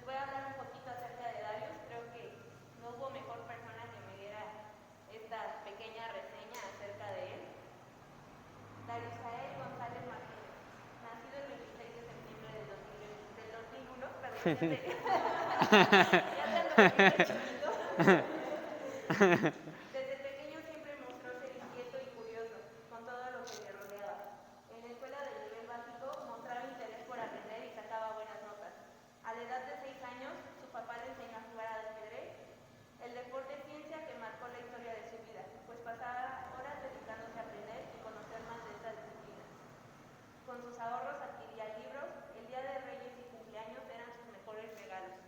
voy a hablar un poquito acerca de Darius. Creo que no hubo mejor persona que me diera esta pequeña reseña acerca de él. Dariusael González Martínez, nacido el 26 de septiembre del 2001, perdón, ya te ando poniendo chiquito. Desde pequeño siempre mostró ser inquieto y curioso con todo lo que le rodeaba. En la escuela de nivel básico mostraba interés por aprender y sacaba buenas notas. A la edad de 6 años, su papá le enseñó a jugar al ajedrez, el deporte ciencia que marcó la historia de su vida, pues pasaba horas dedicándose a aprender y conocer más de esta disciplina. Con sus ahorros adquiría libros, el Día de Reyes y cumpleaños eran sus mejores regalos.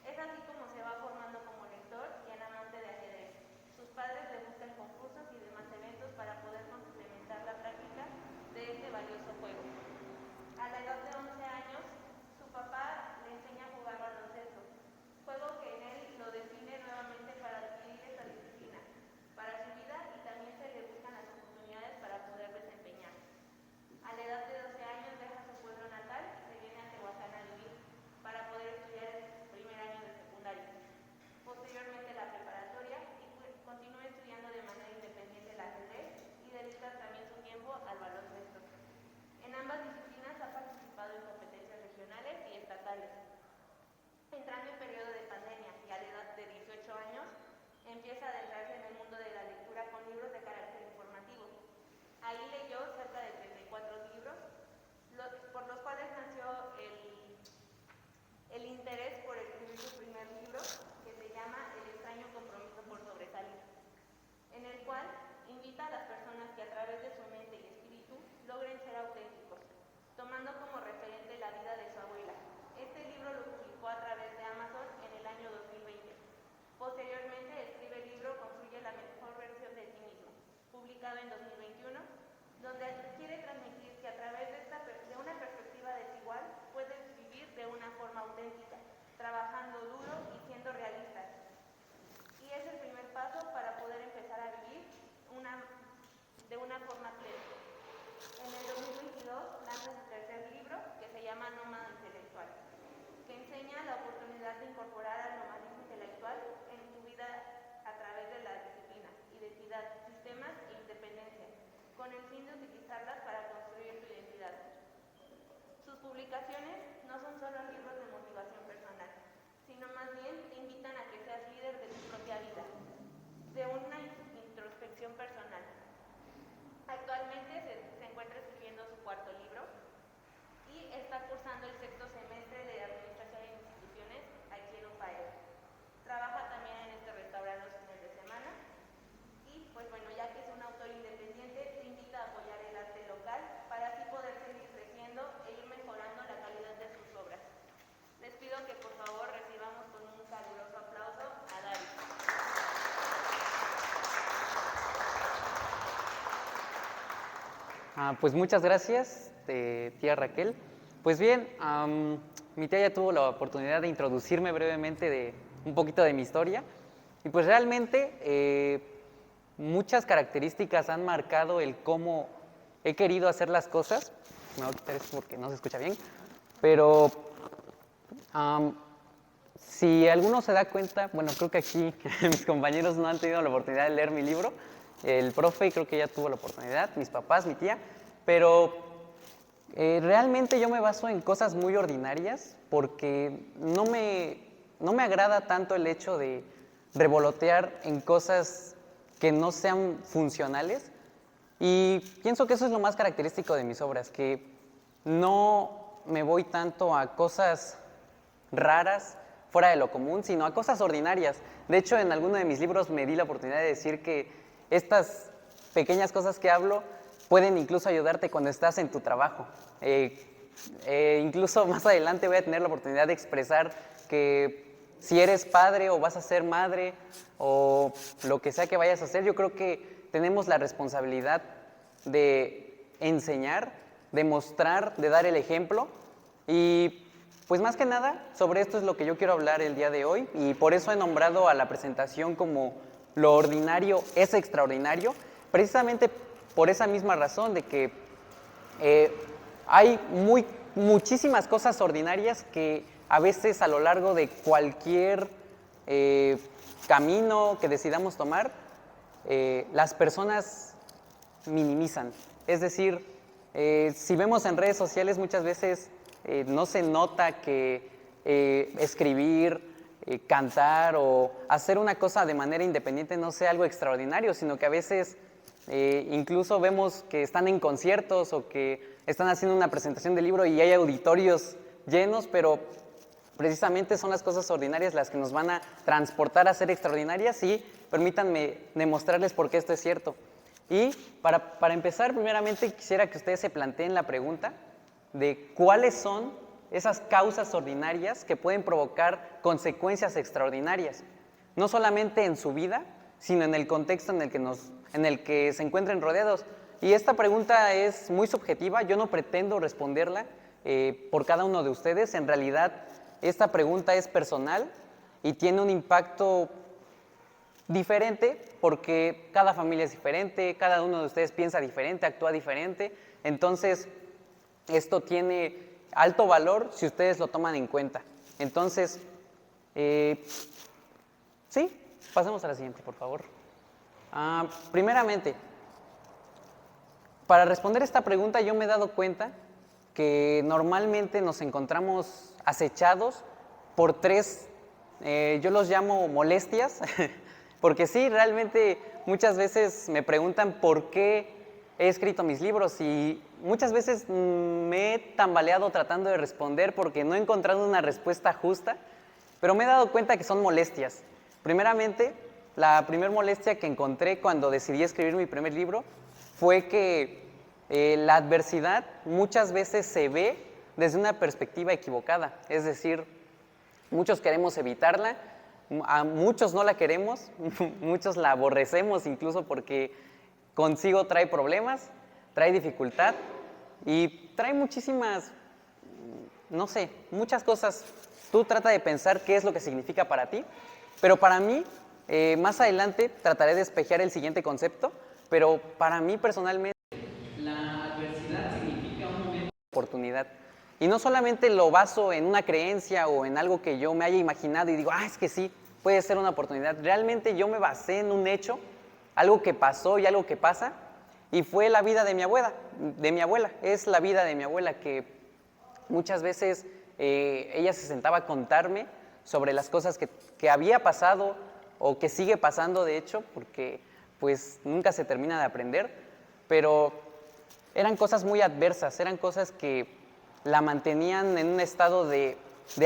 Es así como se va formando como lector y en amante de ajedrez. Sus padres le buscan concursos y demás eventos para poder complementar la práctica de este valioso juego. A la edad de 11 años, su papá le enseña a jugar baloncesto, juego que en él lo define nuevamente para adquirir esta disciplina para su vida y también se le buscan las oportunidades para poder desempeñar. A la edad de 12 años deja su pueblo natal y se viene a Tehuacán a vivir para poder estudiar el primer año de secundaria. Posteriormente la preparatoria y continúa estudiando de manera independiente el ajedrez y dedica también su tiempo al baloncesto. En ambas disciplinas ha participado en competencias regionales y estatales. Entrando en periodo de pandemia y a la edad de 18 años, empieza a adentrarse en el mundo de la lectura con libros de carácter informativo. Ahí leyó cerca de 34 libros, por los cuales nació el interés por escribir su primer libro, que se llama El extraño compromiso por sobresalir, en el cual invita a las personas que a través de su mente y espíritu logren ser auténticos, tomando como referente la vida de su abuela. Este libro lo publicó a través de Amazon en el año 2020. Posteriormente escribe el libro Construye la mejor versión de ti mismo, publicado en 2021, donde quiere transmitir que a través de una perspectiva desigual puedes vivir de una forma auténtica, trabajando duro y siendo realista. Y es el primer paso para poder empezar a vivir de una forma plena. En el 2022 lanza su tercer libro, que se llama Nómada Intelectual, que enseña la oportunidad de incorporar al nomadismo intelectual en tu vida a través de la disciplina, identidad, sistemas e independencia, con el fin de utilizarlas para construir tu identidad. Sus publicaciones no son solo libros de motivación personal, sino más bien te invitan a que seas líder de tu propia vida, de una introspección personal. Actualmente se encuentra escribiendo su cuarto libro y está cursando el sexto semestre de Administración de Instituciones aquí en UPAEP. Trabaja también en este restaurante los fines de semana y pues bueno, ya que es un autor independiente, te invita a apoyar el arte local para así poder seguir creciendo e ir mejorando la calidad de sus obras. Les pido que por favor recibamos con un caluroso aplauso a Darius. Pues muchas gracias, tía Raquel. Pues bien, mi tía ya tuvo la oportunidad de introducirme brevemente de un poquito de mi historia y pues realmente muchas características han marcado el cómo he querido hacer las cosas. Me voy a quitar esto porque no se escucha bien, pero si alguno se da cuenta, bueno, creo que aquí mis compañeros no han tenido la oportunidad de leer mi libro. El profe creo que ya tuvo la oportunidad, mis papás, mi tía, pero realmente yo me baso en cosas muy ordinarias porque no me agrada tanto el hecho de revolotear en cosas que no sean funcionales y pienso que eso es lo más característico de mis obras, que no me voy tanto a cosas raras, fuera de lo común, sino a cosas ordinarias. De hecho, en alguno de mis libros me di la oportunidad de decir que estas pequeñas cosas que hablo pueden incluso ayudarte cuando estás en tu trabajo. Incluso más adelante voy a tener la oportunidad de expresar que si eres padre o vas a ser madre o lo que sea que vayas a hacer, yo creo que tenemos la responsabilidad de enseñar, de mostrar, de dar el ejemplo y pues más que nada sobre esto es lo que yo quiero hablar el día de hoy y por eso he nombrado a la presentación como Lo ordinario es extraordinario, precisamente por esa misma razón de que hay muy muchísimas cosas ordinarias que a veces a lo largo de cualquier camino que decidamos tomar, las personas minimizan. Es decir, si vemos en redes sociales muchas veces no se nota que escribir, cantar o hacer una cosa de manera independiente no sea algo extraordinario, sino que a veces incluso vemos que están en conciertos o que están haciendo una presentación de libro y hay auditorios llenos, pero precisamente son las cosas ordinarias las que nos van a transportar a ser extraordinarias y permítanme demostrarles por qué esto es cierto. Y para empezar, primeramente quisiera que ustedes se planteen la pregunta de cuáles son esas causas ordinarias que pueden provocar consecuencias extraordinarias, no solamente en su vida, sino en el contexto en el que se encuentren rodeados. Y esta pregunta es muy subjetiva, yo no pretendo responderla por cada uno de ustedes. En realidad, esta pregunta es personal y tiene un impacto diferente porque cada familia es diferente, cada uno de ustedes piensa diferente, actúa diferente. Entonces, esto tiene alto valor si ustedes lo toman en cuenta. Entonces, sí, pasemos a la siguiente, por favor. Primeramente, para responder esta pregunta yo me he dado cuenta que normalmente nos encontramos acechados por tres, yo los llamo molestias, porque sí, realmente muchas veces me preguntan por qué he escrito mis libros y muchas veces me he tambaleado tratando de responder porque no he encontrado una respuesta justa, pero me he dado cuenta que son molestias. Primeramente, la primera molestia que encontré cuando decidí escribir mi primer libro fue que la adversidad muchas veces se ve desde una perspectiva equivocada, es decir, muchos queremos evitarla, a muchos no la queremos, muchos la aborrecemos incluso porque consigo trae problemas, trae dificultad y trae muchísimas, no sé, muchas cosas. Tú trata de pensar qué es lo que significa para ti, pero para mí, más adelante trataré de despejar el siguiente concepto, pero para mí personalmente la adversidad significa un momento de oportunidad. Y no solamente lo baso en una creencia o en algo que yo me haya imaginado y digo, es que sí, puede ser una oportunidad. Realmente yo me basé en un hecho, algo que pasó y algo que pasa, y fue la vida de mi abuela. Es la vida de mi abuela que muchas veces ella se sentaba a contarme sobre las cosas que había pasado o que sigue pasando, de hecho, porque pues nunca se termina de aprender, pero eran cosas muy adversas, eran cosas que la mantenían en un estado de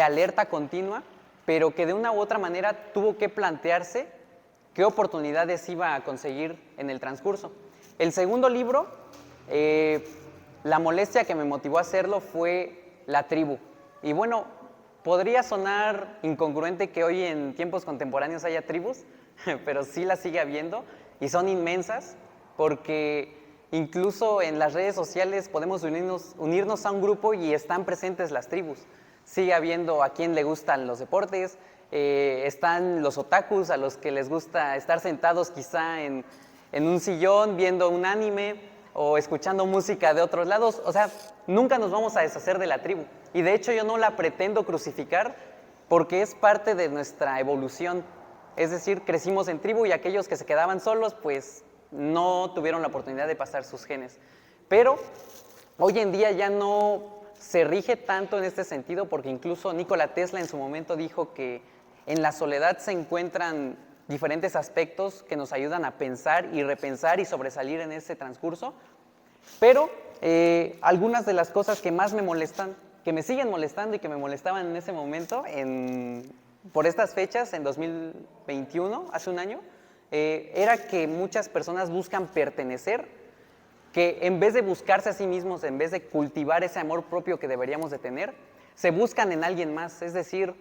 alerta continua, pero que de una u otra manera tuvo que plantearse qué oportunidades iba a conseguir en el transcurso. El segundo libro, la molestia que me motivó a hacerlo fue la tribu. Y bueno, podría sonar incongruente que hoy en tiempos contemporáneos haya tribus, pero sí las sigue habiendo y son inmensas porque incluso en las redes sociales podemos unirnos a un grupo y están presentes las tribus. Sigue habiendo a quien le gustan los deportes, están los otakus, a los que les gusta estar sentados quizá en un sillón viendo un anime o escuchando música de otros lados. O sea, nunca nos vamos a deshacer de la tribu. Y de hecho yo no la pretendo crucificar porque es parte de nuestra evolución. Es decir, crecimos en tribu y aquellos que se quedaban solos, pues no tuvieron la oportunidad de pasar sus genes. Pero hoy en día ya no se rige tanto en este sentido porque incluso Nikola Tesla en su momento dijo que en la soledad se encuentran diferentes aspectos que nos ayudan a pensar y repensar y sobresalir en ese transcurso. Pero algunas de las cosas que más me molestan, que me siguen molestando y que me molestaban en ese momento, por estas fechas, en 2021, hace un año, era que muchas personas buscan pertenecer, que en vez de buscarse a sí mismos, en vez de cultivar ese amor propio que deberíamos de tener, se buscan en alguien más. Es decir,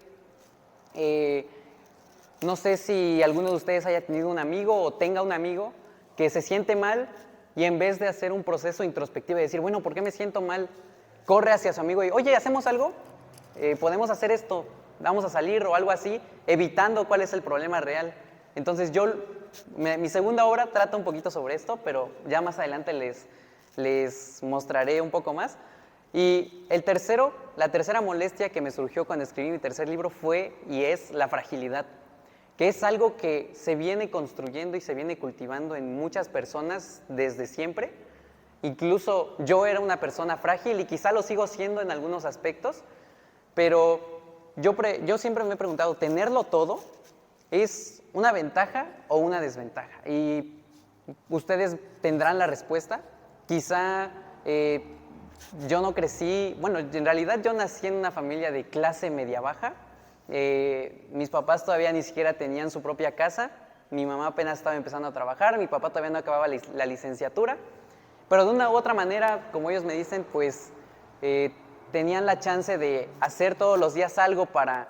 no sé si alguno de ustedes haya tenido un amigo o tenga un amigo que se siente mal y en vez de hacer un proceso introspectivo y decir, bueno, ¿por qué me siento mal? Corre hacia su amigo y, oye, ¿hacemos algo? ¿Podemos hacer esto? ¿Vamos a salir o algo así? Evitando cuál es el problema real. Entonces mi segunda obra trata un poquito sobre esto, pero ya más adelante les mostraré un poco más. Y la tercera molestia que me surgió cuando escribí mi tercer libro fue y es la fragilidad, que es algo que se viene construyendo y se viene cultivando en muchas personas desde siempre. Incluso yo era una persona frágil y quizá lo sigo siendo en algunos aspectos, pero yo siempre me he preguntado, ¿tenerlo todo es una ventaja o una desventaja? Y ustedes tendrán la respuesta. Quizá yo no crecí, bueno, en realidad yo nací en una familia de clase media-baja. Mis papás todavía ni siquiera tenían su propia casa, mi mamá apenas estaba empezando a trabajar, mi papá todavía no acababa la licenciatura, pero de una u otra manera, como ellos me dicen, pues tenían la chance de hacer todos los días algo para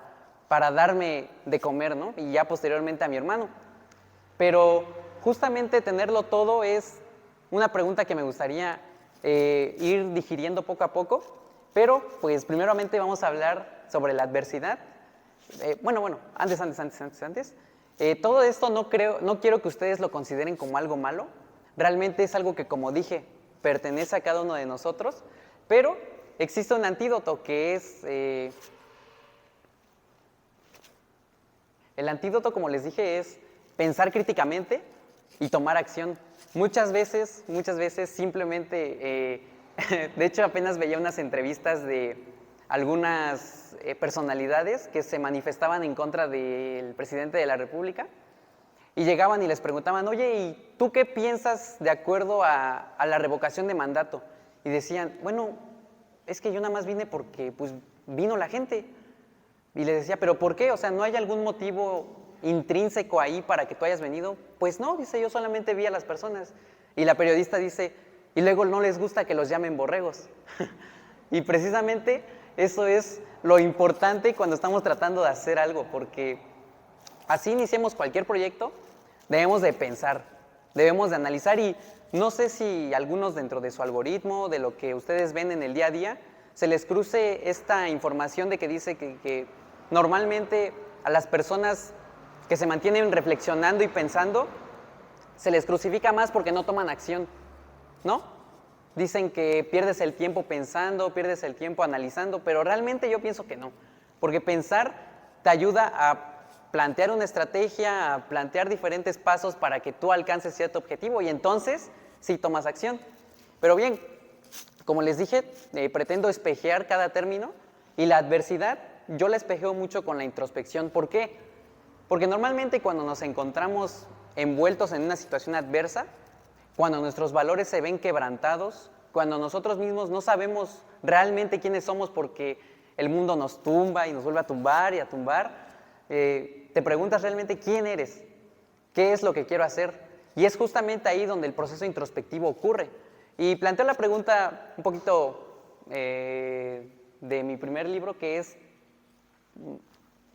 darme de comer, ¿no? Y ya posteriormente a mi hermano. Pero justamente tenerlo todo es una pregunta que me gustaría ir digiriendo poco a poco, pero pues primeramente vamos a hablar sobre la adversidad. Antes. Todo esto no quiero que ustedes lo consideren como algo malo. Realmente es algo que, como dije, pertenece a cada uno de nosotros, pero existe un antídoto que es... el antídoto, como les dije, es pensar críticamente y tomar acción. Muchas veces simplemente... de hecho, apenas veía unas entrevistas de algunas personalidades que se manifestaban en contra del presidente de la República y llegaban y les preguntaban, oye, ¿y tú qué piensas de acuerdo a la revocación de mandato? Y decían, bueno, es que yo nada más vine porque pues vino la gente. Y les decía, ¿pero por qué? O sea, ¿no hay algún motivo intrínseco ahí para que tú hayas venido? Pues no, dice, yo solamente vi a las personas. Y la periodista dice, y luego no les gusta que los llamen borregos. Y precisamente eso es lo importante cuando estamos tratando de hacer algo, porque así iniciemos cualquier proyecto, debemos de pensar, debemos de analizar y no sé si algunos dentro de su algoritmo, de lo que ustedes ven en el día a día, se les cruce esta información de que dice que normalmente a las personas que se mantienen reflexionando y pensando, se les crucifica más porque no toman acción, ¿no? Dicen que pierdes el tiempo pensando, pierdes el tiempo analizando, pero realmente yo pienso que no, porque pensar te ayuda a plantear una estrategia, a plantear diferentes pasos para que tú alcances cierto objetivo y entonces sí tomas acción. Pero bien, como les dije, pretendo espejear cada término y la adversidad yo la espejeo mucho con la introspección. ¿Por qué? Porque normalmente cuando nos encontramos envueltos en una situación adversa, cuando nuestros valores se ven quebrantados, cuando nosotros mismos no sabemos realmente quiénes somos porque el mundo nos tumba y nos vuelve a tumbar y a tumbar, te preguntas realmente quién eres, qué es lo que quiero hacer. Y es justamente ahí donde el proceso introspectivo ocurre. Y planteo la pregunta un poquito de mi primer libro, que es,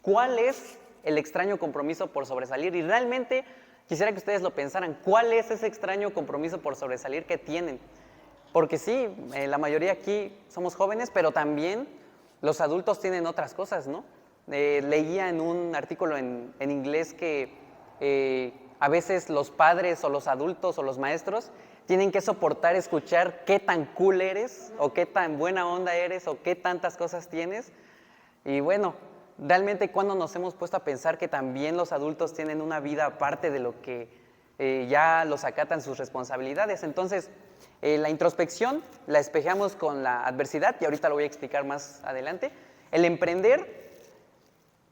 ¿cuál es el extraño compromiso por sobresalir? Y realmente quisiera que ustedes lo pensaran, ¿cuál es ese extraño compromiso por sobresalir que tienen? Porque sí, la mayoría aquí somos jóvenes, pero también los adultos tienen otras cosas, ¿no? Leía en un artículo en inglés que a veces los padres o los adultos o los maestros tienen que soportar escuchar qué tan cool eres o qué tan buena onda eres o qué tantas cosas tienes. Y bueno, realmente cuando nos hemos puesto a pensar que también los adultos tienen una vida aparte de lo que ya los acatan sus responsabilidades. Entonces, la introspección la espejeamos con la adversidad y ahorita lo voy a explicar más adelante. El emprender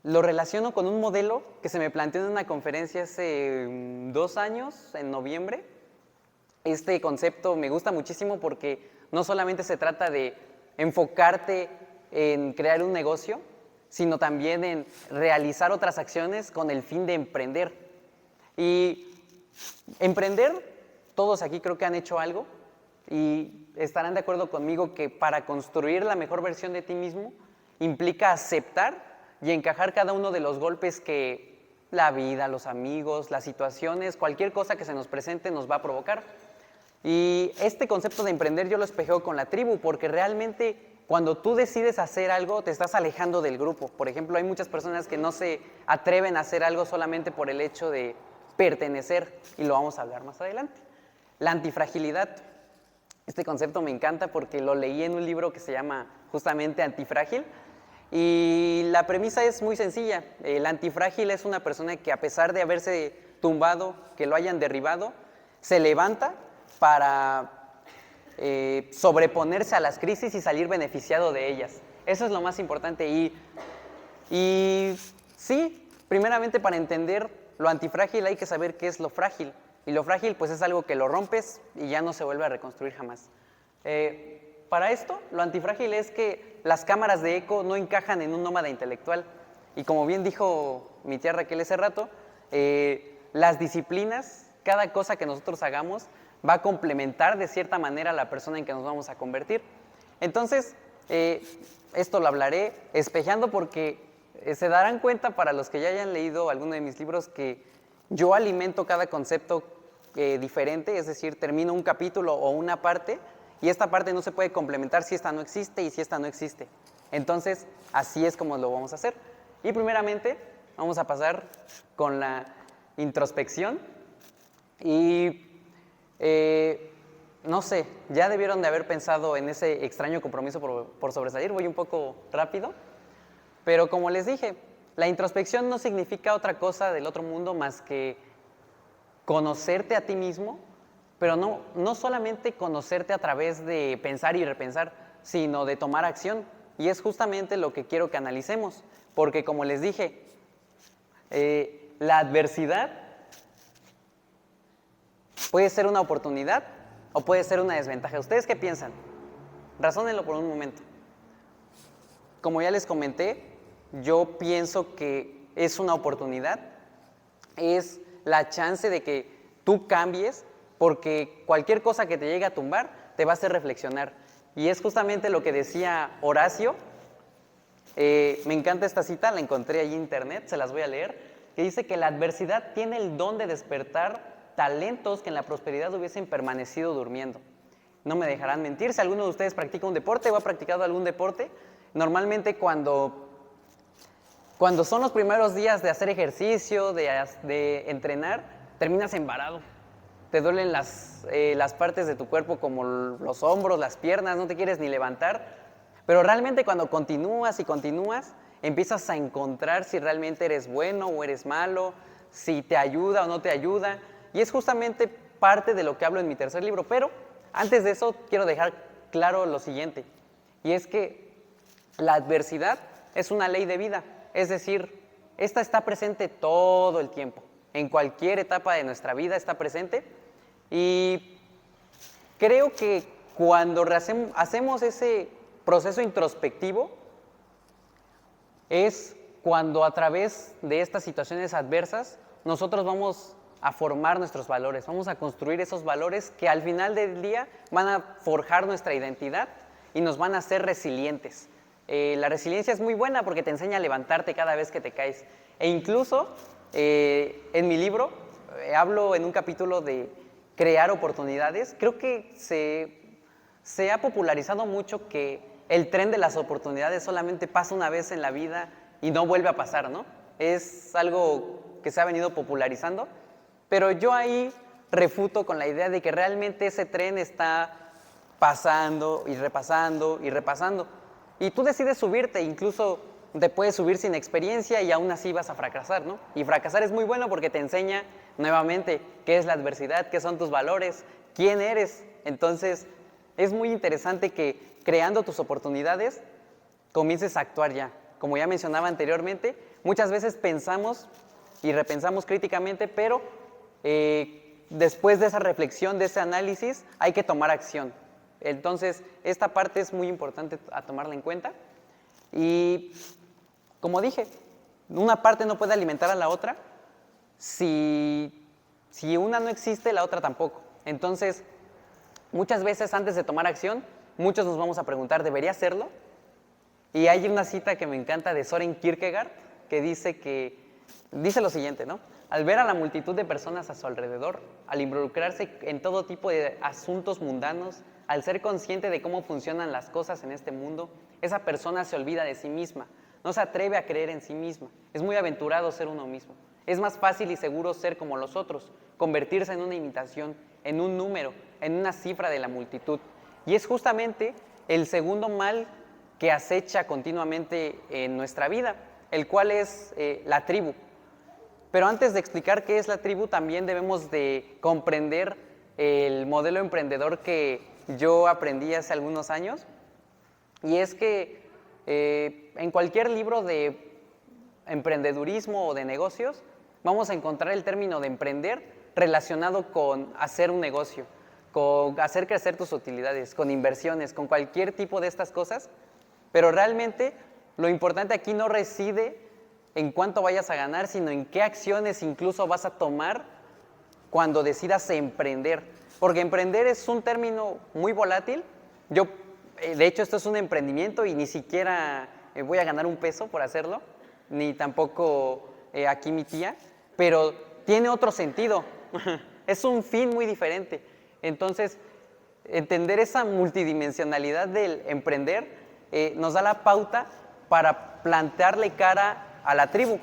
lo relaciono con un modelo que se me planteó en una conferencia hace 2 años, en noviembre. Este concepto me gusta muchísimo porque no solamente se trata de enfocarte en crear un negocio, sino también en realizar otras acciones con el fin de emprender. Y emprender, todos aquí creo que han hecho algo y estarán de acuerdo conmigo que para construir la mejor versión de ti mismo implica aceptar y encajar cada uno de los golpes que la vida, los amigos, las situaciones, cualquier cosa que se nos presente nos va a provocar. Y este concepto de emprender yo lo espejeo con la tribu, porque realmente cuando tú decides hacer algo te estás alejando del grupo. Por ejemplo, hay muchas personas que no se atreven a hacer algo solamente por el hecho de pertenecer, y lo vamos a hablar más adelante. La antifragilidad. Este concepto me encanta porque lo leí en un libro que se llama justamente Antifrágil. Y la premisa es muy sencilla. El antifrágil es una persona que, a pesar de haberse tumbado, que lo hayan derribado, se levanta para sobreponerse a las crisis y salir beneficiado de ellas. Eso es lo más importante. Y sí, primeramente, para entender lo antifrágil hay que saber qué es lo frágil. Y lo frágil pues es algo que lo rompes y ya no se vuelve a reconstruir jamás. Para esto, lo antifrágil es que las cámaras de eco no encajan en un nómada intelectual. Y como bien dijo mi tía Raquel ese rato, las disciplinas, cada cosa que nosotros hagamos, va a complementar de cierta manera a la persona en que nos vamos a convertir. Entonces, esto lo hablaré espejando porque se darán cuenta, para los que ya hayan leído alguno de mis libros, que yo alimento cada concepto diferente, es decir, termino un capítulo o una parte y esta parte no se puede complementar si esta no existe y si esta no existe. Entonces, así es como lo vamos a hacer. Y primeramente, vamos a pasar con la introspección y no sé, ya debieron de haber pensado en ese extraño compromiso por sobresalir. Voy un poco rápido, pero como les dije, la introspección no significa otra cosa del otro mundo más que conocerte a ti mismo, pero no solamente conocerte a través de pensar y repensar, sino de tomar acción. Y es justamente lo que quiero que analicemos, porque como les dije, la adversidad puede ser una oportunidad o puede ser una desventaja. ¿Ustedes qué piensan? Razónenlo por un momento. Como ya les comenté, yo pienso que es una oportunidad, es la chance de que tú cambies, porque cualquier cosa que te llegue a tumbar te va a hacer reflexionar. Y es justamente lo que decía Horacio. Me encanta esta cita, la encontré allí en internet, se las voy a leer, que dice que la adversidad tiene el don de despertar talentos que en la prosperidad hubiesen permanecido durmiendo. No me dejarán mentir, si alguno de ustedes practica un deporte o ha practicado algún deporte, normalmente cuando son los primeros días de hacer ejercicio, de entrenar, terminas embarado. Te duelen las partes de tu cuerpo como los hombros, las piernas, no te quieres ni levantar. Pero realmente cuando continúas y continúas, empiezas a encontrar si realmente eres bueno o eres malo, si te ayuda o no te ayuda. Y es justamente parte de lo que hablo en mi tercer libro. Pero antes de eso quiero dejar claro lo siguiente. Y es que la adversidad es una ley de vida. Es decir, esta está presente todo el tiempo. En cualquier etapa de nuestra vida está presente. Y creo que cuando hacemos ese proceso introspectivo, es cuando a través de estas situaciones adversas nosotros vamos a formar nuestros valores, vamos a construir esos valores que al final del día van a forjar nuestra identidad y nos van a hacer resilientes. La resiliencia es muy buena porque te enseña a levantarte cada vez que te caes. E incluso en mi libro hablo en un capítulo de crear oportunidades. Creo que se ha popularizado mucho que el tren de las oportunidades solamente pasa una vez en la vida y no vuelve a pasar, ¿no? Es algo que se ha venido popularizando, pero yo ahí refuto con la idea de que realmente ese tren está pasando y repasando y repasando. Y tú decides subirte, incluso te puedes subir sin experiencia y aún así vas a fracasar, ¿no? Y fracasar es muy bueno porque te enseña nuevamente qué es la adversidad, qué son tus valores, quién eres. Entonces, es muy interesante que creando tus oportunidades comiences a actuar ya. Como ya mencionaba anteriormente, muchas veces pensamos y repensamos críticamente, pero después de esa reflexión, de ese análisis, hay que tomar acción. Entonces, esta parte es muy importante a tomarla en cuenta. Y, como dije, una parte no puede alimentar a la otra. Si una no existe, la otra tampoco. Entonces, muchas veces antes de tomar acción, muchos nos vamos a preguntar, ¿debería hacerlo? Y hay una cita que me encanta de Søren Kierkegaard que dice lo siguiente, ¿no? Al ver a la multitud de personas a su alrededor, al involucrarse en todo tipo de asuntos mundanos, al ser consciente de cómo funcionan las cosas en este mundo, esa persona se olvida de sí misma, no se atreve a creer en sí misma. Es muy aventurado ser uno mismo. Es más fácil y seguro ser como los otros, convertirse en una imitación, en un número, en una cifra de la multitud. Y es justamente el segundo mal que acecha continuamente en nuestra vida, el cual es la tribu. Pero antes de explicar qué es la tribu, también debemos de comprender el modelo emprendedor que yo aprendí hace algunos años. Y es que en cualquier libro de emprendedurismo o de negocios, vamos a encontrar el término de emprender relacionado con hacer un negocio, con hacer crecer tus utilidades, con inversiones, con cualquier tipo de estas cosas. Pero realmente lo importante aquí no reside en cuánto vayas a ganar, sino en qué acciones incluso vas a tomar cuando decidas emprender. Porque emprender es un término muy volátil. De hecho, esto es un emprendimiento y ni siquiera voy a ganar un peso por hacerlo, ni tampoco aquí mi tía, pero tiene otro sentido. Es un fin muy diferente. Entonces, entender esa multidimensionalidad del emprender nos da la pauta para plantearle cara a la tribu,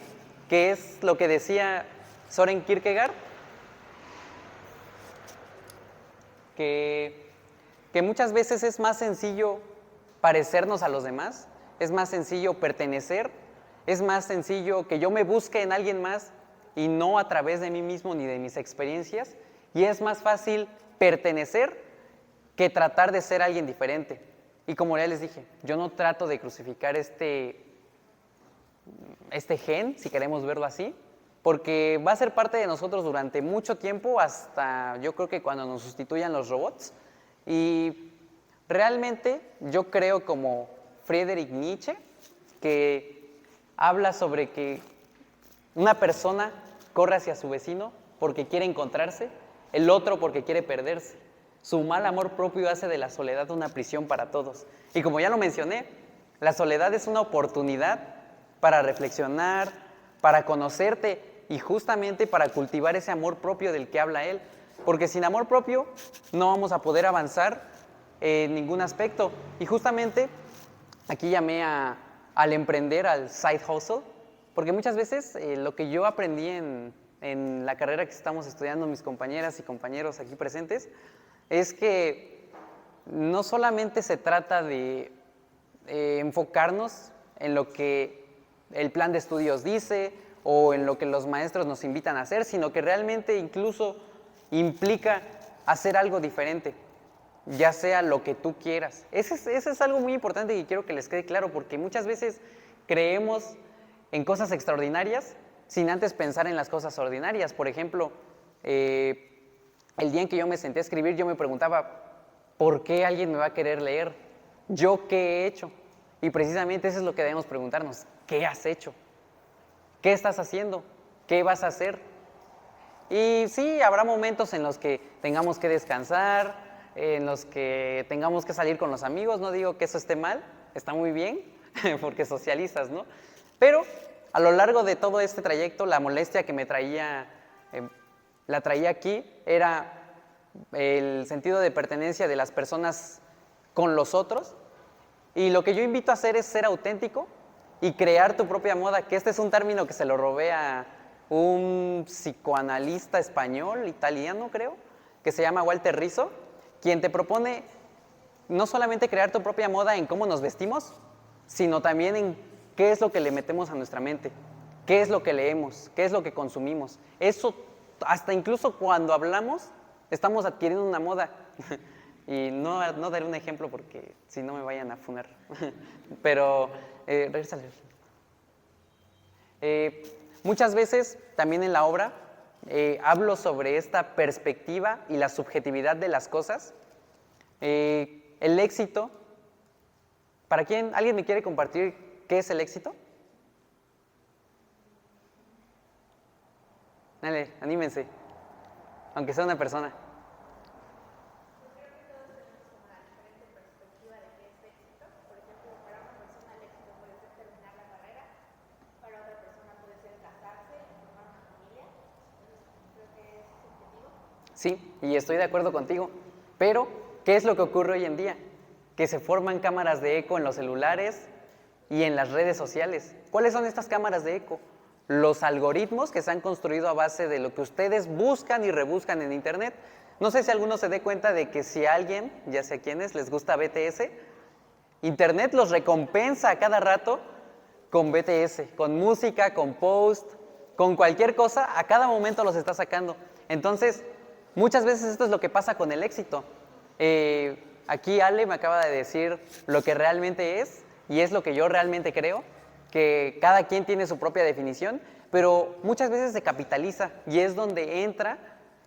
que es lo que decía Søren Kierkegaard, que muchas veces es más sencillo parecernos a los demás, es más sencillo pertenecer, es más sencillo que yo me busque en alguien más y no a través de mí mismo ni de mis experiencias, y es más fácil pertenecer que tratar de ser alguien diferente. Y como ya les dije, yo no trato de crucificar este gen, si queremos verlo así, porque va a ser parte de nosotros durante mucho tiempo, hasta yo creo que cuando nos sustituyan los robots. Y realmente yo creo, como Friedrich Nietzsche, que habla sobre que una persona corre hacia su vecino porque quiere encontrarse, el otro porque quiere perderse. Su mal amor propio hace de la soledad una prisión para todos. Y como ya lo mencioné, la soledad es una oportunidad para reflexionar, para conocerte y justamente para cultivar ese amor propio del que habla él. Porque sin amor propio no vamos a poder avanzar en ningún aspecto. Y justamente aquí llamé al emprender, al side hustle, porque muchas veces lo que yo aprendí en la carrera que estamos estudiando mis compañeras y compañeros aquí presentes, es que no solamente se trata de enfocarnos en lo que el plan de estudios dice o en lo que los maestros nos invitan a hacer, sino que realmente incluso implica hacer algo diferente, ya sea lo que tú quieras. Ese es algo muy importante que quiero que les quede claro, porque muchas veces creemos en cosas extraordinarias sin antes pensar en las cosas ordinarias. Por ejemplo, el día en que yo me senté a escribir, yo me preguntaba, ¿por qué alguien me va a querer leer? ¿Yo qué he hecho? Y precisamente eso es lo que debemos preguntarnos. ¿Qué has hecho? ¿Qué estás haciendo? ¿Qué vas a hacer? Y sí, habrá momentos en los que tengamos que descansar, en los que tengamos que salir con los amigos. No digo que eso esté mal, está muy bien, porque socializas, ¿no? Pero a lo largo de todo este trayecto, la molestia que me traía, la traía aquí, era el sentido de pertenencia de las personas con los otros. Y lo que yo invito a hacer es ser auténtico y crear tu propia moda, que este es un término que se lo robé a un psicoanalista español, italiano creo, que se llama Walter Rizzo, quien te propone no solamente crear tu propia moda en cómo nos vestimos, sino también en qué es lo que le metemos a nuestra mente, qué es lo que leemos, qué es lo que consumimos. Eso, hasta incluso cuando hablamos, estamos adquiriendo una moda. Y no daré un ejemplo porque si no me vayan a funar. Pero, regrésale. Muchas veces, también en la obra, hablo sobre esta perspectiva y la subjetividad de las cosas. El éxito, ¿para quién? ¿Alguien me quiere compartir qué es el éxito? Dale, anímense, aunque sea una persona. Sí, y estoy de acuerdo contigo, pero ¿qué es lo que ocurre hoy en día? Que se forman cámaras de eco en los celulares y en las redes sociales. ¿Cuáles son estas cámaras de eco? Los algoritmos que se han construido a base de lo que ustedes buscan y rebuscan en internet. No sé si alguno se dé cuenta de que si a alguien, ya sé a quiénes, les gusta BTS, Internet los recompensa a cada rato con BTS, con música, con post, con cualquier cosa, a cada momento los está sacando. Entonces, muchas veces esto es lo que pasa con el éxito. Aquí Ale me acaba de decir lo que realmente es, y es lo que yo realmente creo, que cada quien tiene su propia definición, pero muchas veces se capitaliza, y es donde entra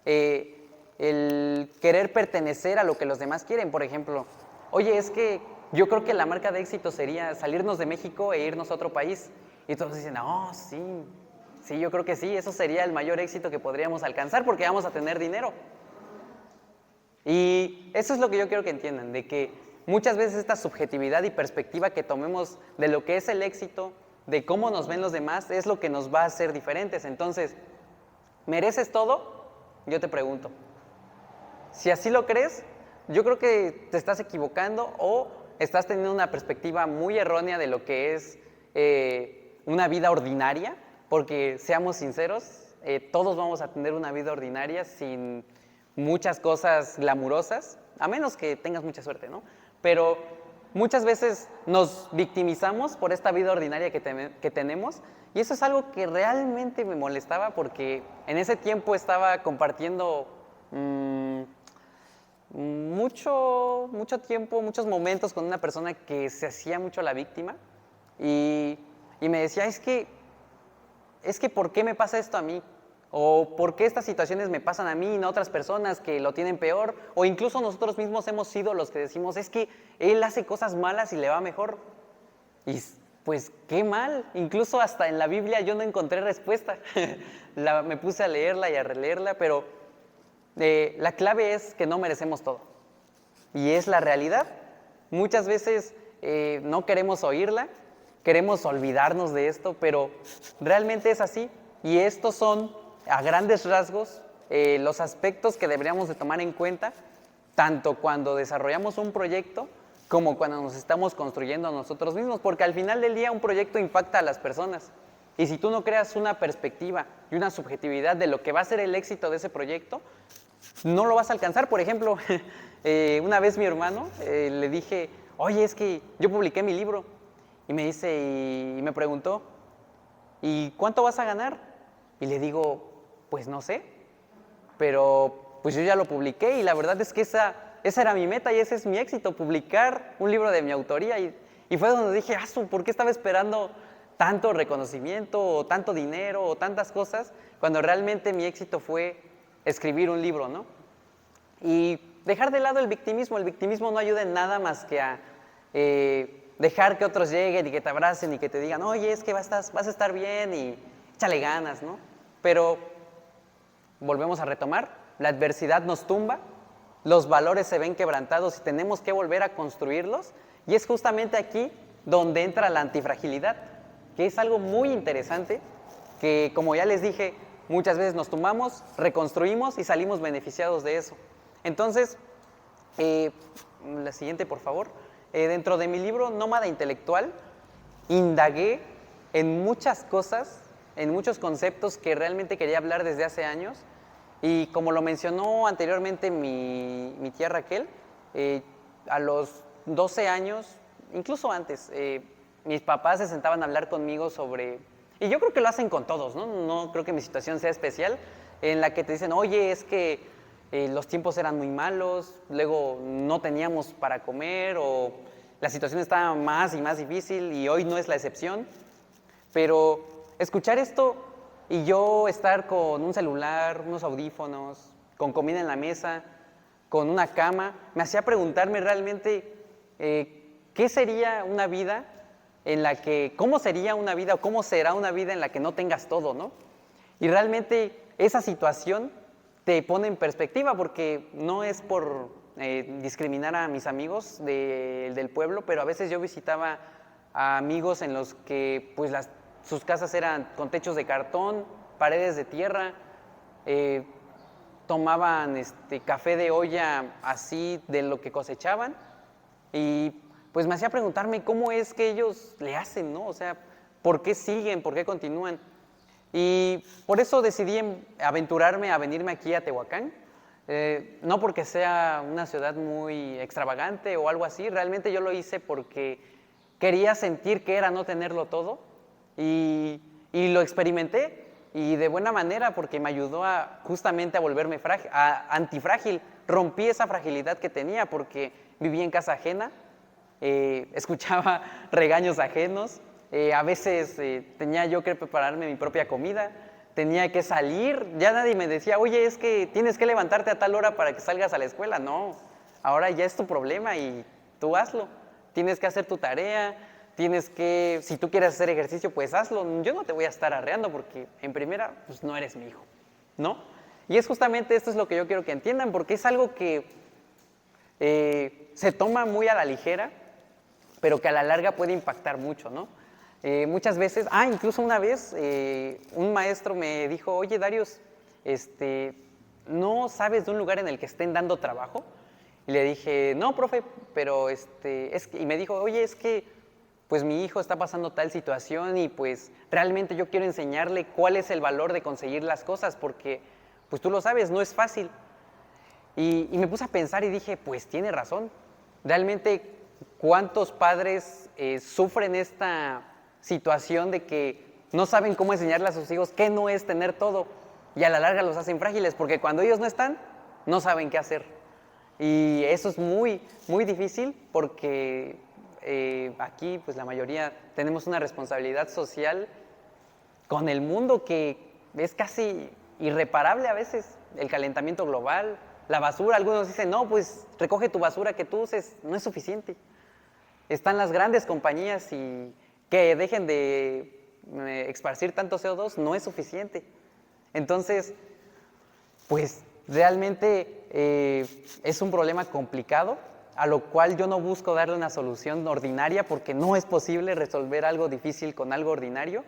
el querer pertenecer a lo que los demás quieren. Por ejemplo, oye, es que yo creo que la marca de éxito sería salirnos de México e irnos a otro país. Y todos dicen, oh, sí, yo creo que sí, eso sería el mayor éxito que podríamos alcanzar porque vamos a tener dinero. Y eso es lo que yo quiero que entiendan, de que muchas veces esta subjetividad y perspectiva que tomemos de lo que es el éxito, de cómo nos ven los demás, es lo que nos va a hacer diferentes. Entonces, ¿mereces todo? Yo te pregunto. Si así lo crees, yo creo que te estás equivocando o estás teniendo una perspectiva muy errónea de lo que es una vida ordinaria, porque seamos sinceros, todos vamos a tener una vida ordinaria sin muchas cosas glamurosas, a menos que tengas mucha suerte, ¿no? Pero muchas veces nos victimizamos por esta vida ordinaria que tenemos, y eso es algo que realmente me molestaba porque en ese tiempo estaba compartiendo mucho tiempo, muchos momentos con una persona que se hacía mucho la víctima y me decía, es que ¿por qué me pasa esto a mí? O ¿por qué estas situaciones me pasan a mí y no a otras personas que lo tienen peor? O incluso nosotros mismos hemos sido los que decimos, es que él hace cosas malas y le va mejor. Y pues qué mal, incluso hasta en la Biblia yo no encontré respuesta. Me puse a leerla y a releerla, pero la clave es que no merecemos todo. Y es la realidad. Muchas veces no queremos oírla, queremos olvidarnos de esto, pero realmente es así. Y estos son, a grandes rasgos, los aspectos que deberíamos de tomar en cuenta, tanto cuando desarrollamos un proyecto como cuando nos estamos construyendo a nosotros mismos, porque al final del día un proyecto impacta a las personas. Y si tú no creas una perspectiva y una subjetividad de lo que va a ser el éxito de ese proyecto, no lo vas a alcanzar. Por ejemplo, una vez mi hermano le dije, oye, es que yo publiqué mi libro. Y me dice, y me preguntó, ¿y cuánto vas a ganar? Y le digo, pues no sé, pero pues yo ya lo publiqué y la verdad es que esa era mi meta y ese es mi éxito, publicar un libro de mi autoría. Y fue donde dije, ¿por qué estaba esperando tanto reconocimiento o tanto dinero o tantas cosas cuando realmente mi éxito fue escribir un libro, ¿no? Y dejar de lado el victimismo no ayuda en nada más que a dejar que otros lleguen y que te abracen y que te digan, oye, es que vas a estar bien y échale ganas, ¿no? Pero volvemos a retomar, la adversidad nos tumba, los valores se ven quebrantados y tenemos que volver a construirlos, y es justamente aquí donde entra la antifragilidad, que es algo muy interesante, que como ya les dije, muchas veces nos tumbamos, reconstruimos y salimos beneficiados de eso. Entonces, la siguiente, por favor. Dentro de mi libro Nómada Intelectual, indagué en muchas cosas, en muchos conceptos que realmente quería hablar desde hace años. Y como lo mencionó anteriormente mi tía Raquel, a los 12 años, incluso antes, mis papás se sentaban a hablar conmigo sobre... Y yo creo que lo hacen con todos, ¿no? No creo que mi situación sea especial, en la que te dicen, oye, es que los tiempos eran muy malos, luego no teníamos para comer o la situación estaba más y más difícil y hoy no es la excepción. Pero escuchar esto y yo estar con un celular, unos audífonos, con comida en la mesa, con una cama, me hacía preguntarme realmente qué sería una vida en la que, cómo sería una vida o cómo será una vida en la que no tengas todo, ¿no? Y realmente esa situación te pone en perspectiva, porque no es por discriminar a mis amigos del pueblo, pero a veces yo visitaba a amigos en los que pues sus casas eran con techos de cartón, paredes de tierra, tomaban café de olla así de lo que cosechaban, y pues me hacía preguntarme cómo es que ellos le hacen, ¿no? O sea, ¿por qué siguen? ¿Por qué continúan? Y por eso decidí aventurarme a venirme aquí a Tehuacán. No porque sea una ciudad muy extravagante o algo así, realmente yo lo hice porque quería sentir que era no tenerlo todo y lo experimenté y de buena manera porque me ayudó justamente a volverme antifrágil. Rompí esa fragilidad que tenía porque vivía en casa ajena, escuchaba regaños ajenos, a veces tenía yo que prepararme mi propia comida, tenía que salir, ya nadie me decía, oye, es que tienes que levantarte a tal hora para que salgas a la escuela. No, ahora ya es tu problema y tú hazlo. Tienes que hacer tu tarea, si tú quieres hacer ejercicio, pues hazlo. Yo no te voy a estar arreando porque en primera, pues no eres mi hijo, ¿no? Y es justamente esto es lo que yo quiero que entiendan, porque es algo que se toma muy a la ligera, pero que a la larga puede impactar mucho, ¿no? Muchas veces, incluso una vez un maestro me dijo, oye Darius, ¿no sabes de un lugar en el que estén dando trabajo? Y le dije, no, profe, pero y me dijo, oye, es que pues mi hijo está pasando tal situación y pues realmente yo quiero enseñarle cuál es el valor de conseguir las cosas porque pues tú lo sabes, no es fácil. Y me puse a pensar y dije, pues tiene razón. Realmente, ¿cuántos padres sufren esta situación de que no saben cómo enseñarle a sus hijos qué no es tener todo? Y a la larga los hacen frágiles porque cuando ellos no están, no saben qué hacer. Y eso es muy, muy difícil porque aquí pues la mayoría tenemos una responsabilidad social con el mundo que es casi irreparable a veces, el calentamiento global, la basura. Algunos dicen, no, pues recoge tu basura que tú uses, no es suficiente. Están las grandes compañías y que dejen de esparcir tanto CO2 no es suficiente. Entonces, pues realmente es un problema complicado, a lo cual yo no busco darle una solución ordinaria porque no es posible resolver algo difícil con algo ordinario,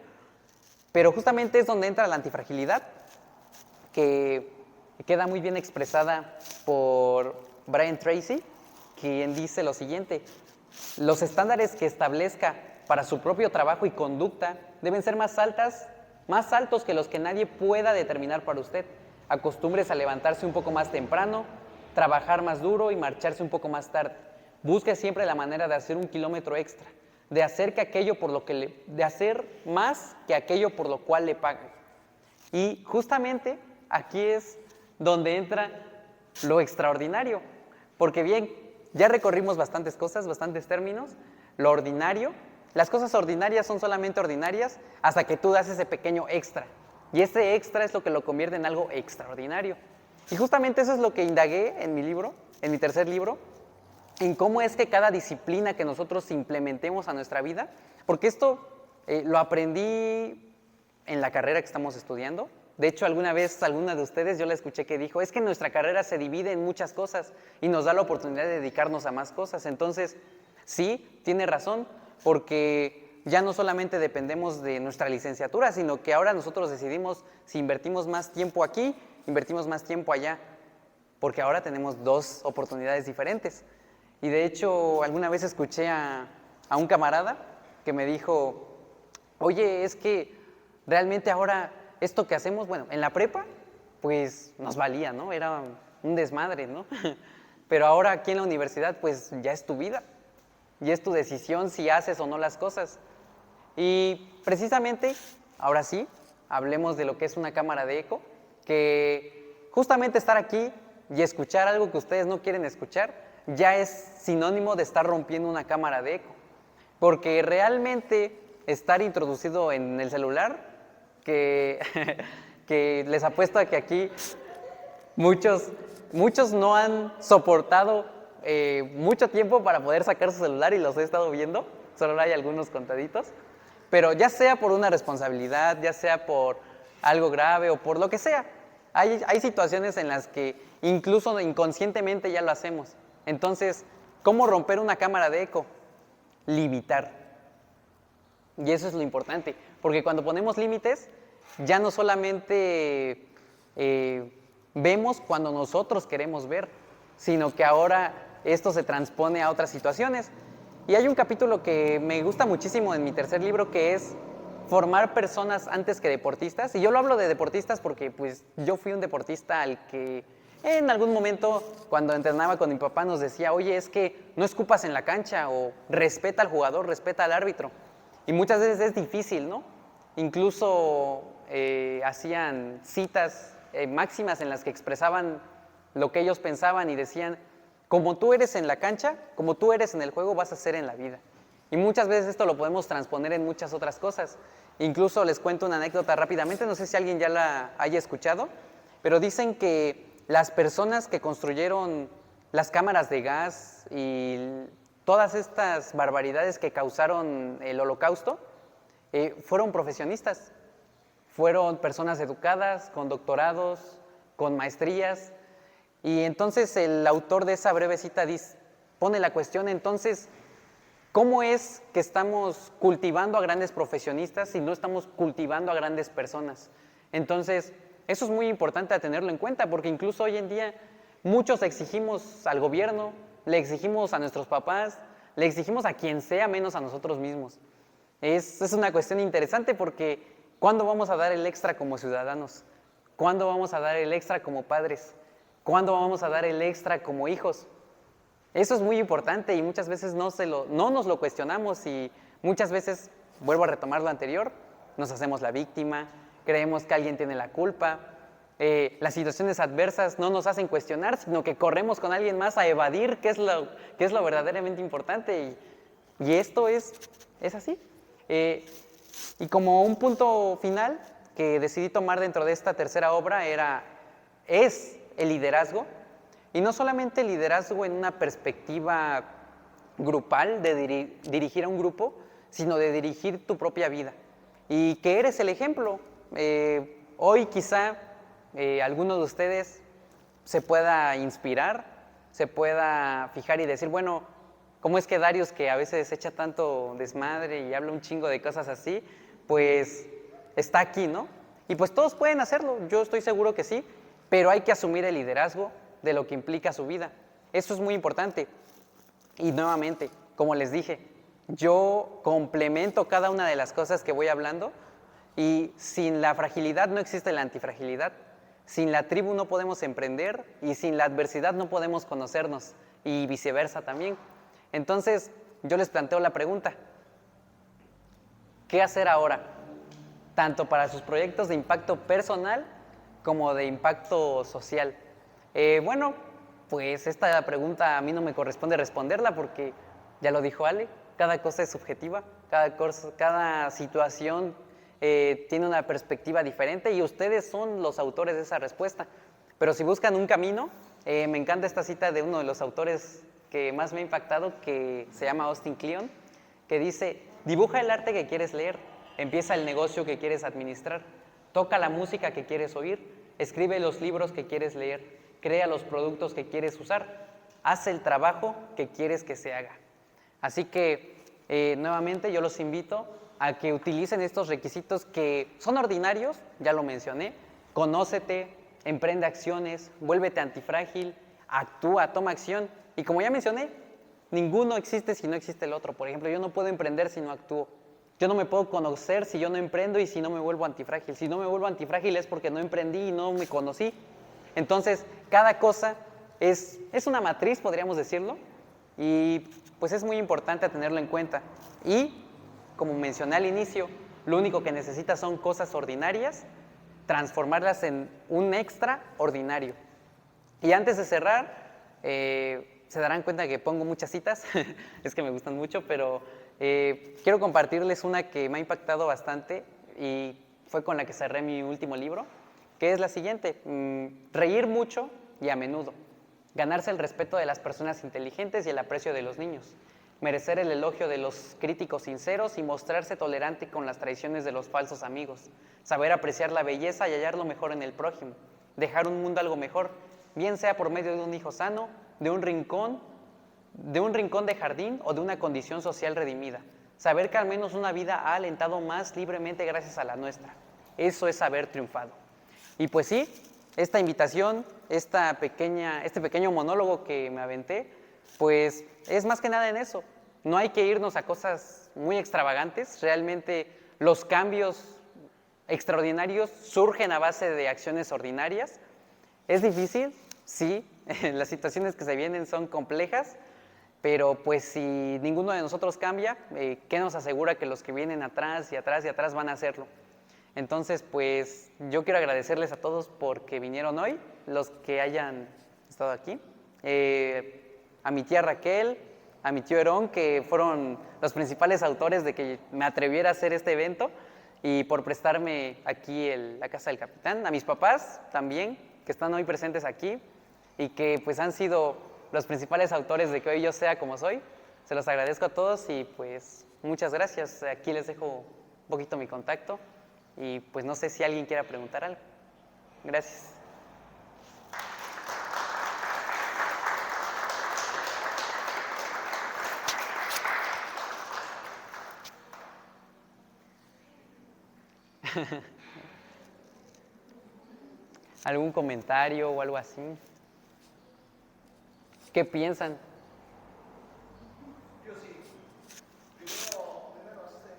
pero justamente es donde entra la antifragilidad, que queda muy bien expresada por Brian Tracy, quien dice lo siguiente: los estándares que establezca para su propio trabajo y conducta deben ser más altos que los que nadie pueda determinar para usted. Acostúmbrese a levantarse un poco más temprano, trabajar más duro y marcharse un poco más tarde. Busque siempre la manera de hacer un kilómetro extra, de hacer más que aquello por lo cual le pagan. Y justamente aquí es donde entra lo extraordinario, porque bien, ya recorrimos bastantes cosas, bastantes términos. Lo ordinario, las cosas ordinarias son solamente ordinarias hasta que tú das ese pequeño extra. Y ese extra es lo que lo convierte en algo extraordinario. Y justamente eso es lo que indagué en mi libro, en mi tercer libro, en cómo es que cada disciplina que nosotros implementemos a nuestra vida, porque esto lo aprendí en la carrera que estamos estudiando. De hecho, alguna vez, alguna de ustedes, yo la escuché que dijo, es que nuestra carrera se divide en muchas cosas y nos da la oportunidad de dedicarnos a más cosas. Entonces, sí, tiene razón, porque ya no solamente dependemos de nuestra licenciatura, sino que ahora nosotros decidimos si invertimos más tiempo aquí, invertimos más tiempo allá, porque ahora tenemos dos oportunidades diferentes. Y de hecho, alguna vez escuché a un camarada que me dijo, oye, es que realmente ahora esto que hacemos, bueno, en la prepa, pues nos valía, ¿no? Era un desmadre, ¿no? Pero ahora aquí en la universidad, pues ya es tu vida, ya es tu decisión si haces o no las cosas. Y precisamente, ahora sí, hablemos de lo que es una cámara de eco, que justamente estar aquí y escuchar algo que ustedes no quieren escuchar, ya es sinónimo de estar rompiendo una cámara de eco. Porque realmente estar introducido en el celular, que les apuesto a que aquí muchos no han soportado mucho tiempo para poder sacar su celular y los he estado viendo, solo hay algunos contaditos, pero ya sea por una responsabilidad, ya sea por algo grave o por lo que sea, hay situaciones en las que incluso inconscientemente ya lo hacemos. Entonces, ¿cómo romper una cámara de eco? Limitar. Y eso es lo importante, porque cuando ponemos límites, ya no solamente vemos cuando nosotros queremos ver, sino que ahora esto se transpone a otras situaciones. Y hay un capítulo que me gusta muchísimo en mi tercer libro, que es formar personas antes que deportistas. Y yo lo hablo de deportistas porque pues yo fui un deportista al que En algún momento, cuando entrenaba con mi papá, nos decía, oye, es que no escupas en la cancha, o respeta al jugador, respeta al árbitro. Y muchas veces es difícil, ¿no? Incluso hacían citas máximas en las que expresaban lo que ellos pensaban y decían, como tú eres en la cancha, como tú eres en el juego, vas a ser en la vida. Y muchas veces esto lo podemos transponer en muchas otras cosas. Incluso les cuento una anécdota rápidamente, no sé si alguien ya la haya escuchado, pero dicen que las personas que construyeron las cámaras de gas y todas estas barbaridades que causaron el Holocausto fueron profesionistas, fueron personas educadas, con doctorados, con maestrías. Y entonces el autor de esa breve cita pone la cuestión, entonces, ¿cómo es que estamos cultivando a grandes profesionistas si no estamos cultivando a grandes personas? Entonces, eso es muy importante a tenerlo en cuenta, porque incluso hoy en día muchos exigimos al gobierno, le exigimos a nuestros papás, le exigimos a quien sea menos a nosotros mismos. Es una cuestión interesante porque ¿cuándo vamos a dar el extra como ciudadanos? ¿Cuándo vamos a dar el extra como padres? ¿Cuándo vamos a dar el extra como hijos? Eso es muy importante y muchas veces no nos lo cuestionamos y muchas veces, vuelvo a retomar lo anterior, nos hacemos la víctima, creemos que alguien tiene la culpa, las situaciones adversas no nos hacen cuestionar, sino que corremos con alguien más a evadir qué es lo verdaderamente importante y esto es así. Y como un punto final que decidí tomar dentro de esta tercera obra es el liderazgo, y no solamente el liderazgo en una perspectiva grupal de dirigir a un grupo, sino de dirigir tu propia vida. Y que eres el ejemplo. Hoy quizá alguno de ustedes se pueda inspirar, se pueda fijar y decir, bueno, ¿cómo es que Darius, que a veces echa tanto desmadre y habla un chingo de cosas así, pues está aquí, ¿no? Y pues todos pueden hacerlo, yo estoy seguro que sí, pero hay que asumir el liderazgo de lo que implica su vida. Eso es muy importante. Y nuevamente, como les dije, yo complemento cada una de las cosas que voy hablando y sin la fragilidad no existe la antifragilidad. Sin la tribu no podemos emprender y sin la adversidad no podemos conocernos y viceversa también. Entonces, yo les planteo la pregunta, ¿qué hacer ahora? Tanto para sus proyectos de impacto personal como de impacto social. Bueno, pues esta pregunta a mí no me corresponde responderla porque ya lo dijo Ale, cada cosa es subjetiva, cada situación tiene una perspectiva diferente y ustedes son los autores de esa respuesta. Pero si buscan un camino, me encanta esta cita de uno de los autores que más me ha impactado, que se llama Austin Kleon, que dice, dibuja el arte que quieres leer, empieza el negocio que quieres administrar, toca la música que quieres oír, escribe los libros que quieres leer, crea los productos que quieres usar, haz el trabajo que quieres que se haga. Así que, nuevamente, yo los invito a que utilicen estos requisitos que son ordinarios, ya lo mencioné, conócete, emprende acciones, vuélvete antifrágil, actúa, toma acción. Y como ya mencioné, ninguno existe si no existe el otro. Por ejemplo, yo no puedo emprender si no actúo. Yo no me puedo conocer si yo no emprendo y si no me vuelvo antifrágil. Si no me vuelvo antifrágil es porque no emprendí y no me conocí. Entonces, cada cosa es una matriz, podríamos decirlo, y pues es muy importante tenerlo en cuenta. Y, como mencioné al inicio, lo único que necesitas son cosas ordinarias, transformarlas en un extraordinario. Y antes de cerrar, se darán cuenta que pongo muchas citas, es que me gustan mucho, pero quiero compartirles una que me ha impactado bastante y fue con la que cerré mi último libro, que es la siguiente, reír mucho y a menudo, ganarse el respeto de las personas inteligentes y el aprecio de los niños, merecer el elogio de los críticos sinceros y mostrarse tolerante con las traiciones de los falsos amigos, saber apreciar la belleza y hallar lo mejor en el prójimo, dejar un mundo algo mejor, bien sea por medio de un hijo sano, de un rincón de jardín o de una condición social redimida. Saber que al menos una vida ha alentado más libremente gracias a la nuestra. Eso es haber triunfado. Y pues sí, esta invitación, este pequeño monólogo que me aventé, pues es más que nada en eso. No hay que irnos a cosas muy extravagantes. Realmente los cambios extraordinarios surgen a base de acciones ordinarias. Es difícil, sí, las situaciones que se vienen son complejas, pero pues si ninguno de nosotros cambia, ¿qué nos asegura que los que vienen atrás y atrás y atrás van a hacerlo? Entonces, pues yo quiero agradecerles a todos porque vinieron hoy, los que hayan estado aquí. A mi tía Raquel, a mi tío Herón, que fueron los principales autores de que me atreviera a hacer este evento y por prestarme aquí la casa del capitán. A mis papás también, que están hoy presentes aquí y que pues han sido los principales autores de que hoy yo sea como soy. Se los agradezco a todos y pues muchas gracias. Aquí les dejo un poquito mi contacto y pues no sé si alguien quiera preguntar algo. Gracias. ¿Algún comentario o algo así? ¿Qué piensan? Yo sí.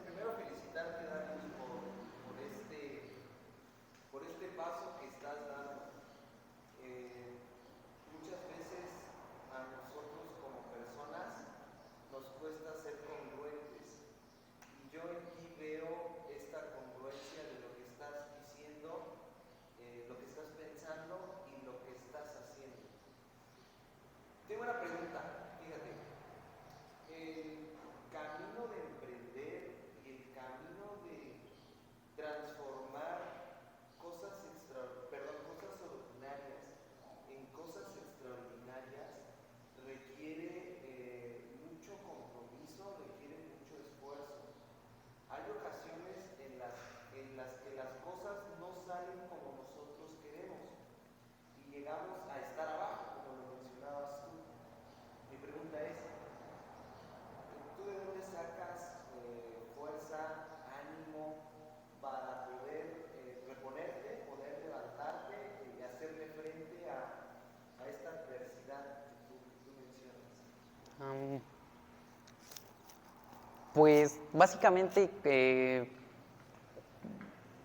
Primero felicitarte, Dani, por este paso que estás dando. Muchas veces a nosotros como personas nos cuesta ser congruentes. Y yo en ti veo esta congruencia de lo que estás diciendo, lo que estás pensando y lo que estás haciendo. Tengo una pregunta, fíjate. El camino de emprender y el camino de transformar cosas ordinarias en cosas extraordinarias requiere mucho compromiso, requiere mucho esfuerzo. Hay ocasiones en las que las cosas no salen como nosotros queremos y llegamos a estar abajo, como lo mencionabas tú. Mi pregunta es, ¿tú de dónde sacas fuerza, ánimo para poder reponerte, poder levantarte y hacerle frente a esta adversidad que tú mencionas? Pues básicamente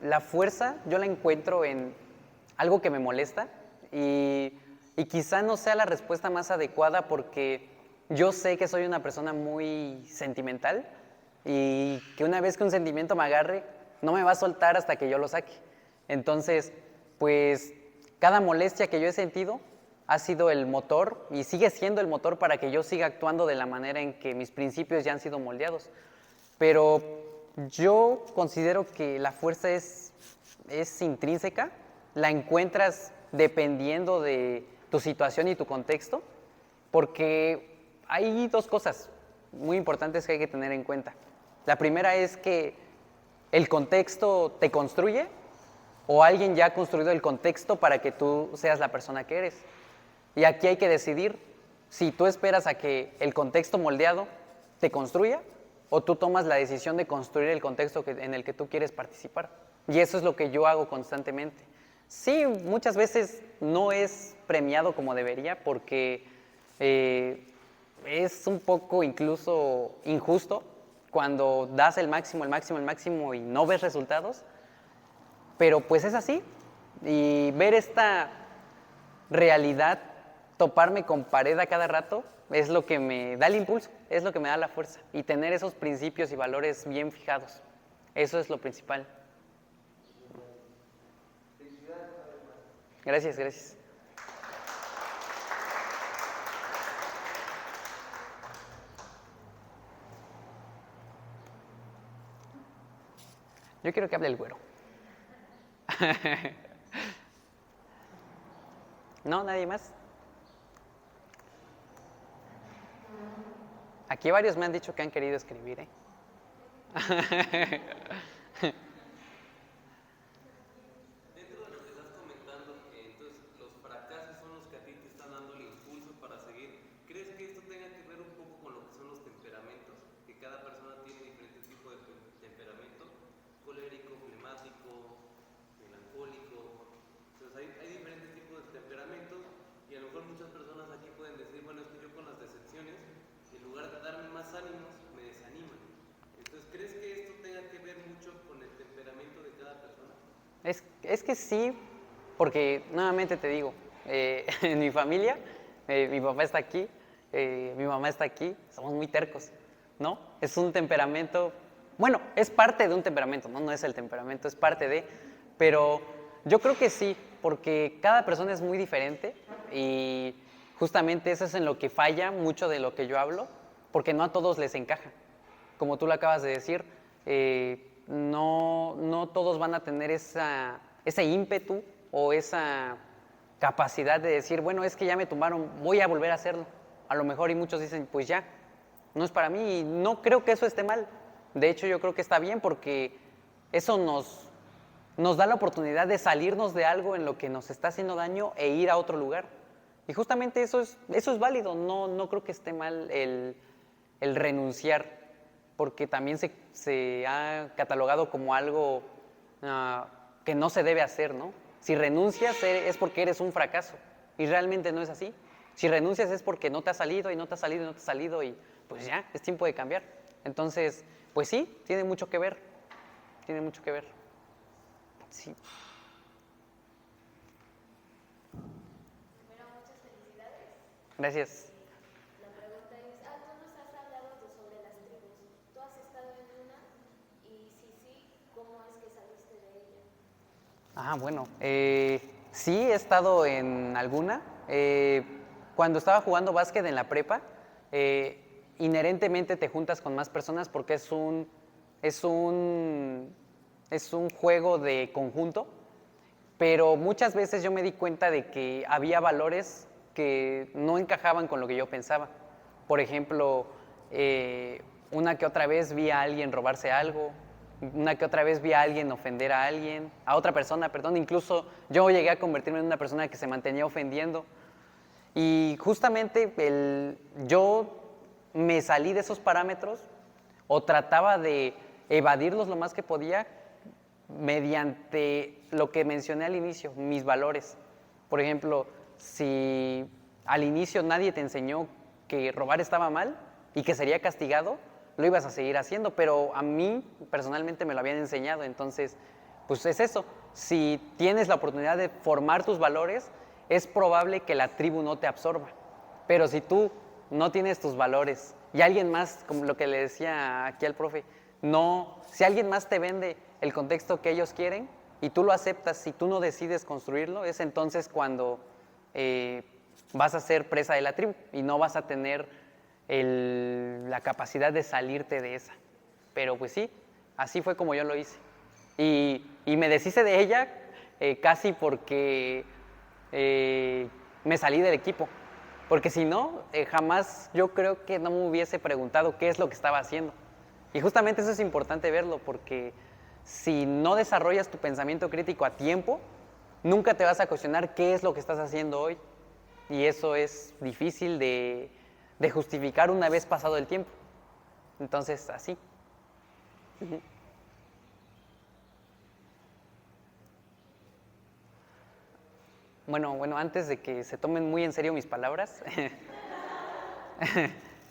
la fuerza yo la encuentro en algo que me molesta y quizá no sea la respuesta más adecuada porque yo sé que soy una persona muy sentimental y que una vez que un sentimiento me agarre, no me va a soltar hasta que yo lo saque. Entonces, pues cada molestia que yo he sentido ha sido el motor y sigue siendo el motor para que yo siga actuando de la manera en que mis principios ya han sido moldeados. Pero yo considero que la fuerza es intrínseca, la encuentras dependiendo de tu situación y tu contexto, porque hay dos cosas muy importantes que hay que tener en cuenta. La primera es que el contexto te construye o alguien ya ha construido el contexto para que tú seas la persona que eres. Y aquí hay que decidir si tú esperas a que el contexto moldeado te construya o tú tomas la decisión de construir el contexto en el que tú quieres participar. Y eso es lo que yo hago constantemente. Sí, muchas veces no es premiado como debería porque es un poco incluso injusto cuando das el máximo, el máximo, el máximo y no ves resultados, pero pues es así. Y ver esta realidad, toparme con pared a cada rato, es lo que me da el impulso, es lo que me da la fuerza. Y tener esos principios y valores bien fijados, eso es lo principal. Gracias, gracias. Yo quiero que hable el güero. ¿No? ¿Nadie más? Aquí varios me han dicho que han querido escribir, ¿eh? Dentro de lo que estás comentando, entonces los fracasos son los que a ti te están dando el impulso para seguir. ¿Crees que esto tenga que ver un poco con lo que son los temperamentos? Que cada persona tiene diferentes tipos de temperamento, colérico, flemático, melancólico. Entonces hay diferentes tipos de temperamentos y a lo mejor muchas personas aquí pueden decir, bueno, es que yo con las decepciones, en lugar de darme más ánimos, me desaniman. Entonces, ¿crees que esto tenga que ver mucho con el temperamento de cada persona? Es que sí, porque nuevamente te digo, en mi familia, mi papá está aquí, mi mamá está aquí, somos muy tercos, ¿no? Es un temperamento, bueno, es parte de un temperamento, ¿no? No es el temperamento, es parte de, pero yo creo que sí, porque cada persona es muy diferente y justamente eso es en lo que falla mucho de lo que yo hablo, porque no a todos les encaja. Como tú lo acabas de decir, no todos van a tener ese ímpetu o esa capacidad de decir, bueno, es que ya me tumbaron, voy a volver a hacerlo. A lo mejor y muchos dicen, pues ya, no es para mí y no creo que eso esté mal. De hecho, yo creo que está bien porque eso nos da la oportunidad de salirnos de algo en lo que nos está haciendo daño e ir a otro lugar. Y justamente eso es válido, no creo que esté mal el renunciar, porque también se ha catalogado como algo que no se debe hacer, ¿no? Si renuncias es porque eres un fracaso y realmente no es así. Si renuncias es porque no te ha salido y no te ha salido y no te ha salido y pues ya, es tiempo de cambiar. Entonces, pues sí, tiene mucho que ver, tiene mucho que ver. Sí. Primero, muchas felicidades. Gracias. La pregunta es, tú nos has hablado sobre las tribus. ¿Tú has estado en una? Y si sí, ¿cómo es que saliste de ella? Bueno, sí he estado en alguna. Cuando estaba jugando básquet en la prepa, inherentemente te juntas con más personas porque es un juego de conjunto, pero muchas veces yo me di cuenta de que había valores que no encajaban con lo que yo pensaba. Por ejemplo, una que otra vez vi a alguien robarse algo, una que otra vez vi a alguien ofender a alguien, a otra persona, perdón, incluso yo llegué a convertirme en una persona que se mantenía ofendiendo. Y justamente yo me salí de esos parámetros o trataba de evadirlos lo más que podía mediante lo que mencioné al inicio, mis valores. Por ejemplo, si al inicio nadie te enseñó que robar estaba mal y que sería castigado, lo ibas a seguir haciendo, pero a mí personalmente me lo habían enseñado, entonces, pues es eso. Si tienes la oportunidad de formar tus valores, es probable que la tribu no te absorba. Pero si tú no tienes tus valores y alguien más, como lo que le decía aquí al profe, si alguien más te vende el contexto que ellos quieren y tú lo aceptas y tú no decides construirlo, es entonces cuando vas a ser presa de la tribu y no vas a tener la capacidad de salirte de esa. Pero pues sí, así fue como yo lo hice. Y me deshice de ella casi porque me salí del equipo. Porque si no, jamás yo creo que no me hubiese preguntado qué es lo que estaba haciendo. Y justamente eso es importante verlo, porque si no desarrollas tu pensamiento crítico a tiempo, nunca te vas a cuestionar qué es lo que estás haciendo hoy. Y eso es difícil de justificar una vez pasado el tiempo. Entonces, así. Bueno, antes de que se tomen muy en serio mis palabras,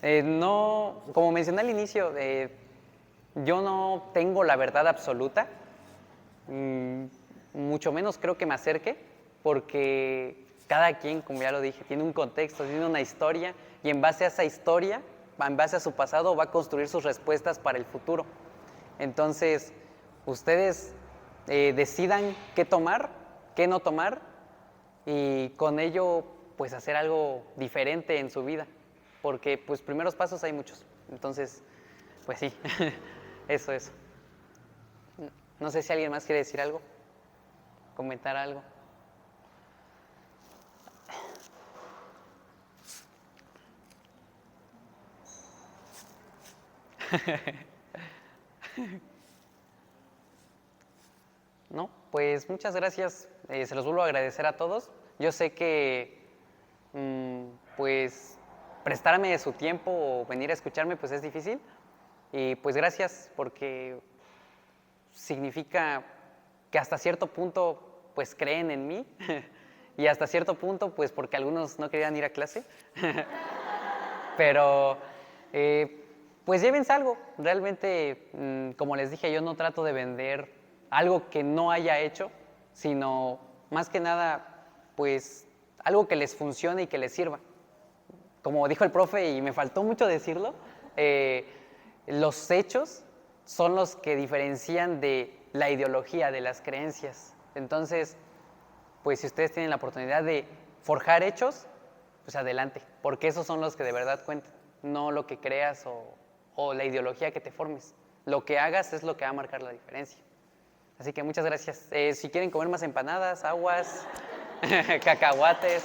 no, como mencioné al inicio, yo no tengo la verdad absoluta, mucho menos creo que me acerque, porque cada quien, como ya lo dije, tiene un contexto, tiene una historia, y en base a esa historia, en base a su pasado, va a construir sus respuestas para el futuro. Entonces, ustedes decidan qué tomar, qué no tomar, y con ello, pues hacer algo diferente en su vida, porque pues primeros pasos hay muchos. Entonces, pues sí, eso. No sé si alguien más quiere decir algo, comentar algo. No, pues muchas gracias, se los vuelvo a agradecer a todos. Yo sé que, pues, prestarme de su tiempo o venir a escucharme, pues es difícil. Y pues gracias, porque significa que hasta cierto punto, pues creen en mí. Y hasta cierto punto, pues porque algunos no querían ir a clase. Pero, pues llévense algo. Realmente, como les dije, yo no trato de vender algo que no haya hecho, sino más que nada, pues algo que les funcione y que les sirva. Como dijo el profe, y me faltó mucho decirlo, los hechos son los que diferencian de la ideología, de las creencias. Entonces, pues si ustedes tienen la oportunidad de forjar hechos, pues adelante, porque esos son los que de verdad cuentan, no lo que creas o la ideología que te formes. Lo que hagas es lo que va a marcar la diferencia. Así que muchas gracias. Si quieren comer más empanadas, aguas, cacahuates.